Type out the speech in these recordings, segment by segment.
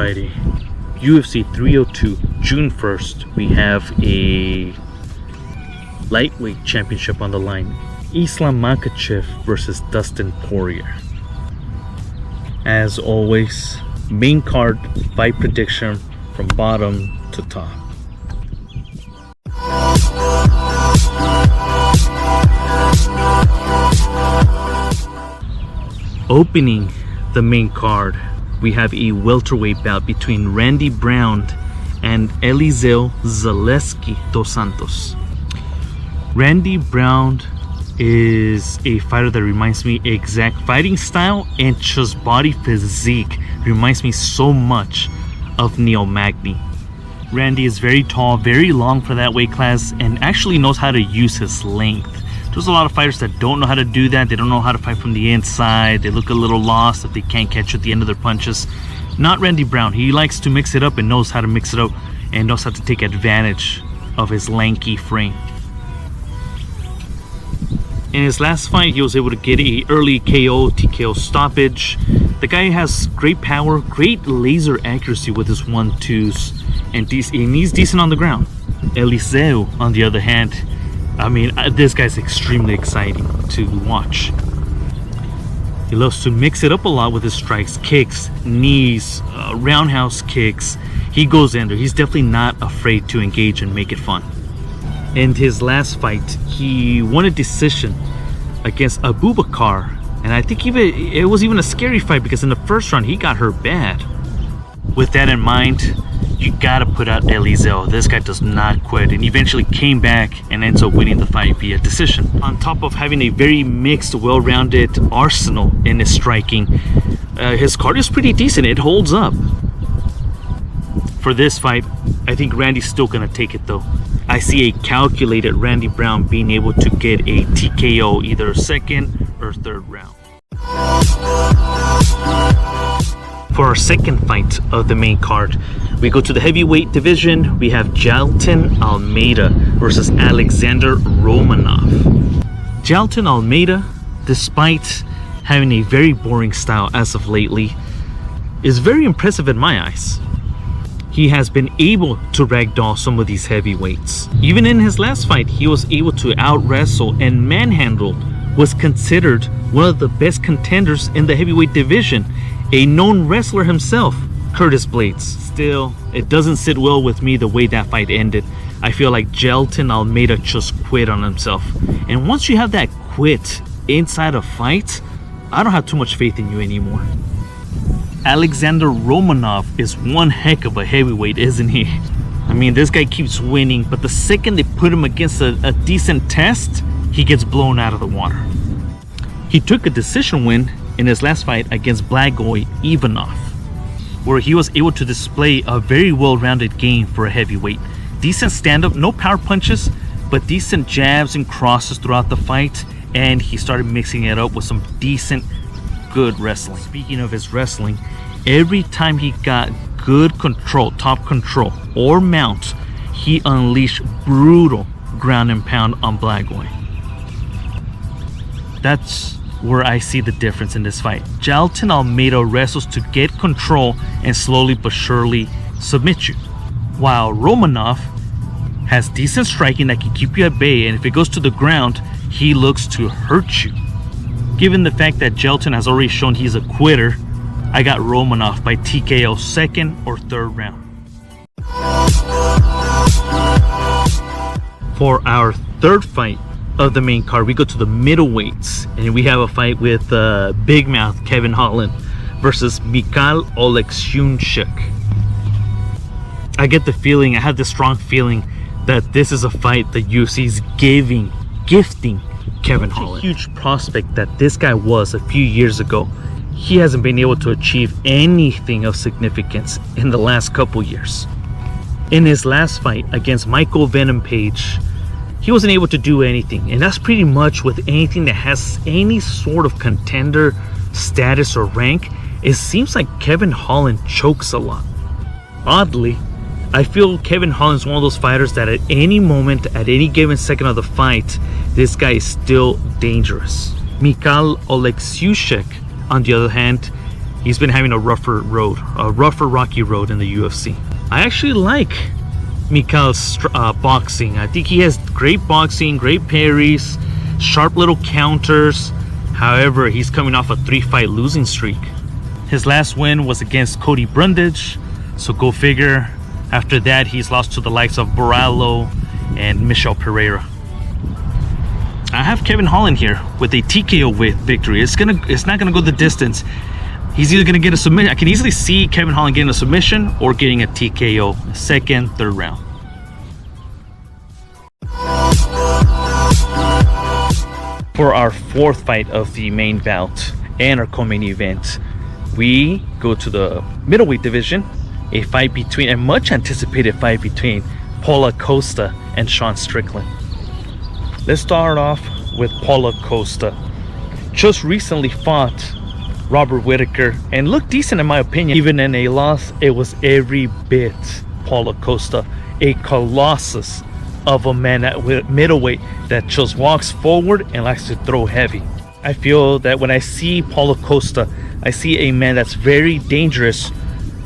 Friday, UFC 302, June 1st, we have a lightweight championship on the line. Islam Makhachev versus Dustin Poirier. As always, main card fight prediction from bottom to top. Opening the main card, we have a welterweight bout between Randy Brown and Eliseu Zaleski dos Santos. Randy Brown is a fighter that reminds me exact fighting style and just body physique. Reminds me so much of Neil Magny. Randy is very tall, very long for that weight class, and actually knows how to use his length. There's a lot of fighters that don't know how to do that. They don't know how to fight from the inside. They look a little lost if they can't catch at the end of their punches. Not Randy Brown. He likes to mix it up and knows how to mix it up and knows how to take advantage of his lanky frame. In his last fight, he was able to get an early KO, TKO stoppage. The guy has great power, great laser accuracy with his 1-2s, and he's decent on the ground. Eliseu, on the other hand, I mean, this guy's extremely exciting to watch. He loves to mix it up a lot with his strikes, kicks, knees, roundhouse kicks. He goes in there. He's definitely not afraid to engage and make it fun. In his last fight, he won a decision against Abubakar, and I think it was even a scary fight because in the first round he got hurt bad. With that in mind, you gotta put out Eliseu. This guy does not quit, and eventually came back and ends up winning the fight via decision. On top of having a very mixed, well-rounded arsenal in his striking, his cardio is pretty decent. It holds up. For this fight, I think Randy's still gonna take it though. I see a calculated Randy Brown being able to get a TKO either second or third round. For our second fight of the main card, we go to the heavyweight division. We have Jailton Almeida versus Alexander Romanov. Jailton Almeida, despite having a very boring style as of lately, is very impressive in my eyes. He has been able to ragdoll some of these heavyweights. Even in his last fight, he was able to out-wrestle and manhandle, was considered one of the best contenders in the heavyweight division. A known wrestler himself, Curtis Blades. Still, it doesn't sit well with me the way that fight ended. I feel like Jailton Almeida just quit on himself. And once you have that quit inside a fight, I don't have too much faith in you anymore. Alexander Romanov is one heck of a heavyweight, isn't he? I mean, this guy keeps winning, but the second they put him against a decent test, he gets blown out of the water. He took a decision win in his last fight against Blagoy Ivanov, where he was able to display a very well-rounded game for a heavyweight. Decent stand-up, no power punches, but decent jabs and crosses throughout the fight, and he started mixing it up with some decent, good wrestling. Speaking of his wrestling, every time he got good control, top control, or mount, he unleashed brutal ground and pound on Blagoy. That's where I see the difference in this fight. Jailton Almeida wrestles to get control and slowly but surely submit you, while Romanov has decent striking that can keep you at bay, and if it goes to the ground, he looks to hurt you. Given the fact that Jailton has already shown he's a quitter, I got Romanov by TKO second or third round. For our third fight of the main card, we go to the middleweights, and we have a fight with Big Mouth Kevin Holland versus Makhachev Oleksiejcszuk. I get the feeling, I have this strong feeling that this is a fight the UFC is gifting Kevin Holland. A huge prospect that this guy was a few years ago. He hasn't been able to achieve anything of significance in the last couple years. In his last fight against Michael Venom Page, he wasn't able to do anything, and that's pretty much with anything that has any sort of contender status or rank. It seems like Kevin Holland chokes a lot. Oddly, I feel Kevin Holland's one of those fighters that at any moment, at any given second of the fight, this guy is still dangerous. Makhachev Oleksiejcszuk, on the other hand, he's been having a rougher rocky road in the UFC. I actually like Mikhail's boxing. I think he has great boxing, great parries, sharp little counters. However, he's coming off a 3-fight losing streak. His last win was against Cody Brundage, so go figure. After that, he's lost to the likes of Borrallo and Michel Pereira. I have Kevin Holland here with a TKO victory. It's not gonna go the distance. He's either gonna get a submission. I can easily see Kevin Holland getting a submission or getting a TKO, second, third round. For our fourth fight of the main bout and our co-main event, we go to the middleweight division. A much anticipated fight between Paulo Costa and Sean Strickland. Let's start off with Paulo Costa. Just recently fought Robert Whittaker and looked decent in my opinion. Even in a loss, it was every bit Paulo Costa, a colossus of a man at middleweight that just walks forward and likes to throw heavy. I feel that when I see Paulo Costa, I see a man that's very dangerous,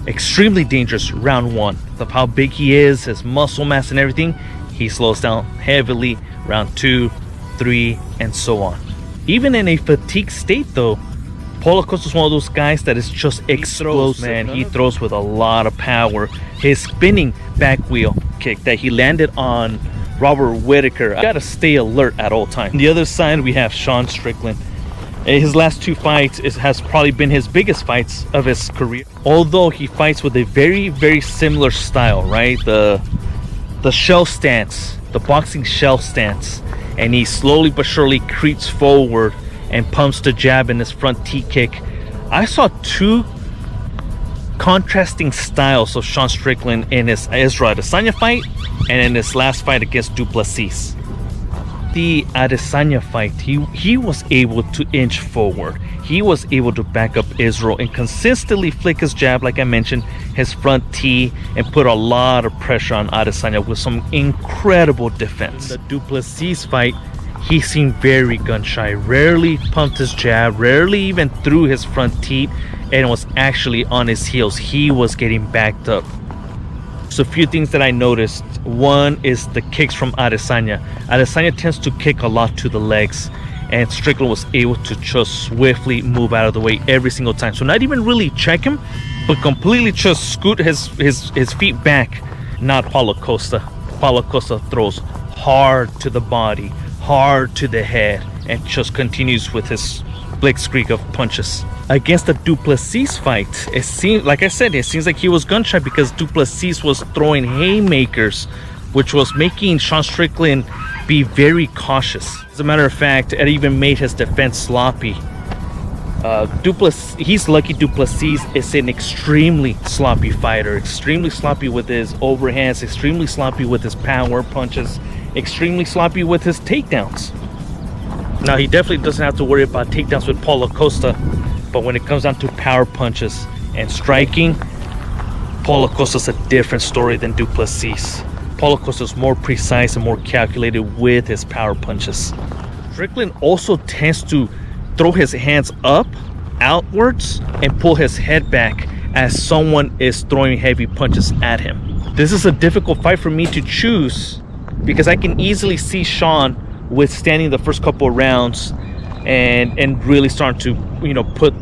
extremely dangerous round one. Of how big he is, his muscle mass and everything, he slows down heavily round 2, 3, and so on. Even in a fatigue state though, Paulo Costa is one of those guys that is just explosive, man. He throws with a lot of power. His spinning back wheel kick that he landed on Robert Whittaker, I gotta stay alert at all times. On the other side, we have Sean Strickland. His last 2 fights has probably been his biggest fights of his career. Although he fights with a very, very similar style, right? The shell stance, the boxing shell stance. And he slowly but surely creeps forward and pumps the jab in his front T-kick. I saw 2 contrasting styles of Sean Strickland in his Israel Adesanya fight and in his last fight against Duplessis. The Adesanya fight, he was able to inch forward. He was able to back up Israel and consistently flick his jab, like I mentioned, his front T, and put a lot of pressure on Adesanya with some incredible defense. The Duplessis fight, he seemed very gun shy, rarely pumped his jab, rarely even threw his front T, and was actually on his heels. He was getting backed up. So a few things that I noticed. One is the kicks from Adesanya. Adesanya tends to kick a lot to the legs, and Strickland was able to just swiftly move out of the way every single time. So not even really check him, but completely just scoot his feet back. Not Paulo Costa. Paulo Costa throws hard to the body, hard to the head, and just continues with his blitzkrieg of punches. Against the Duplessis fight, it seemed, like I said, it seems like he was gun shy because Duplessis was throwing haymakers, which was making Sean Strickland be very cautious. As a matter of fact, it even made his defense sloppy. He's lucky Duplessis is an extremely sloppy fighter, extremely sloppy with his overhands, extremely sloppy with his power punches, extremely sloppy with his takedowns. Now, he definitely doesn't have to worry about takedowns with Paulo Costa, but when it comes down to power punches and striking, Paulo Costa's a different story than Duplessis. Paulo Costa's more precise and more calculated with his power punches. Strickland also tends to throw his hands up, outwards, and pull his head back as someone is throwing heavy punches at him. This is a difficult fight for me to choose because I can easily see Sean withstanding the first couple of rounds and really starting to, you know, put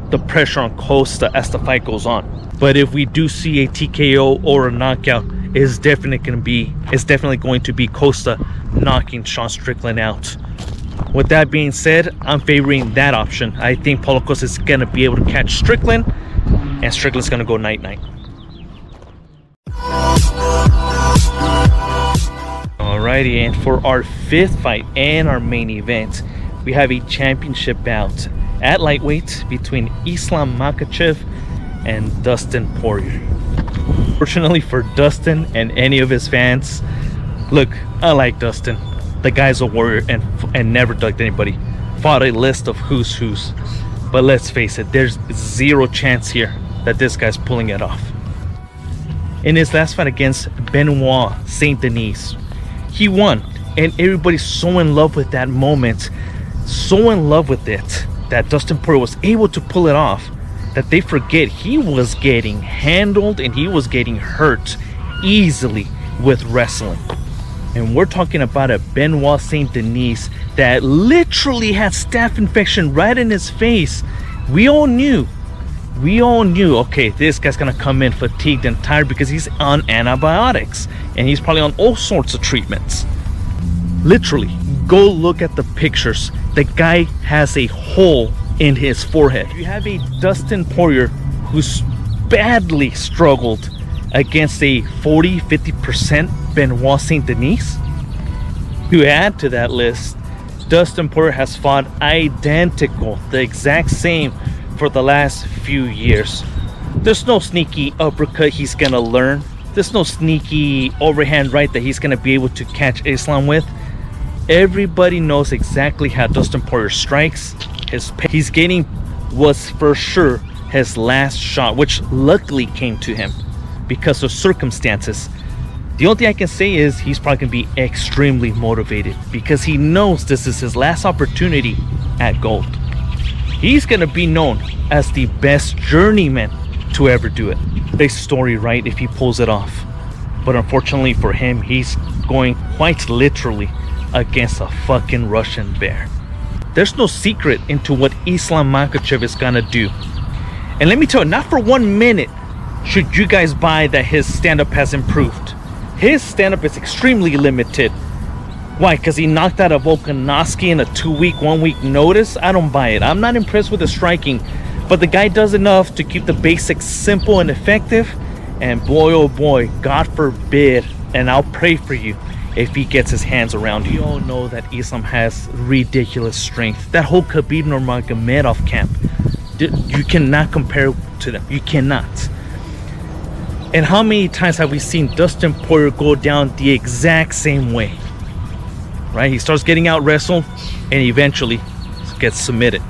the pressure on Costa as the fight goes on. But if we do see a TKO or a knockout, it's definitely going to be Costa knocking Sean Strickland out. With that being said, I'm favoring that option. I think Paulo Costa is going to be able to catch Strickland, and Strickland's going to go night-night. Alrighty, and for our 5th fight and our main event, we have a championship bout at lightweight between Islam Makhachev and Dustin Poirier. Fortunately for Dustin and any of his fans, look, I like Dustin. The guy's a warrior and never ducked anybody. Fought a list of who's who's. But let's face it, there's zero chance here that this guy's pulling it off. In his last fight against Benoit Saint Denis, he won, and everybody's so in love with that moment, so in love with it, that Dustin Poirier was able to pull it off. that they forget he was getting handled and he was getting hurt easily with wrestling. And we're talking about a Benoit Saint Denis that literally had staph infection right in his face. We all knew, okay, this guy's gonna come in fatigued and tired because he's on antibiotics and he's probably on all sorts of treatments. Literally, go look at the pictures. The guy has a hole in his forehead. You have a Dustin Poirier who's badly struggled against a 40-50% Benoit Saint Denis. To add to that list, Dustin Poirier has fought identical, the exact same, for the last few years. There's no sneaky uppercut he's gonna learn. There's no sneaky overhand right that he's gonna be able to catch Islam with. Everybody knows exactly how Dustin Poirier strikes. He's getting was for sure his last shot, which luckily came to him because of circumstances. The only thing I can say is he's probably gonna be extremely motivated because he knows this is his last opportunity at gold. He's gonna be known as the best journeyman to ever do it. Big story, right, if he pulls it off. But unfortunately for him, he's going quite literally against a fucking Russian bear. There's no secret into what Islam Makhachev is gonna do. And let me tell you, not for 1 minute should you guys buy that his stand-up has improved. His stand-up is extremely limited. Why? Because he knocked out a Volkanovski in a 1 week notice? I don't buy it. I'm not impressed with the striking, but the guy does enough to keep the basics simple and effective. And boy, oh boy, God forbid, and I'll pray for you if he gets his hands around you. We all know that Islam has ridiculous strength. That whole Khabib Nurmagomedov camp, you cannot compare to them. You cannot. And how many times have we seen Dustin Poirier go down the exact same way? Right? He starts getting out wrestled and eventually gets submitted.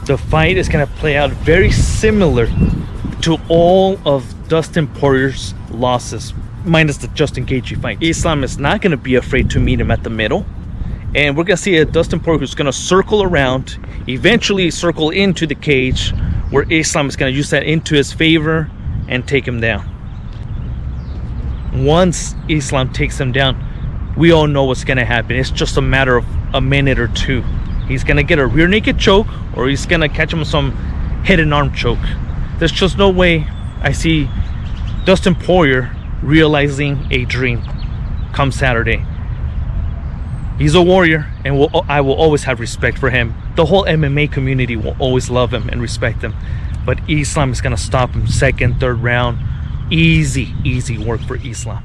The fight is going to play out very similar to all of Dustin Poirier's losses, minus the Justin Gaethje fight. Islam is not going to be afraid to meet him at the middle. And we're going to see a Dustin Poirier who's going to circle around, eventually circle into the cage, where Islam is going to use that into his favor and take him down. Once Islam takes him down, we all know what's going to happen. It's just a matter of a minute or two. He's going to get a rear naked choke, or he's going to catch him with some head and arm choke. There's just no way I see Dustin Poirier realizing a dream come Saturday. He's a warrior, and I will always have respect for him. The whole MMA community will always love him and respect him. But Islam is going to stop him second, third round. Easy work for Islam.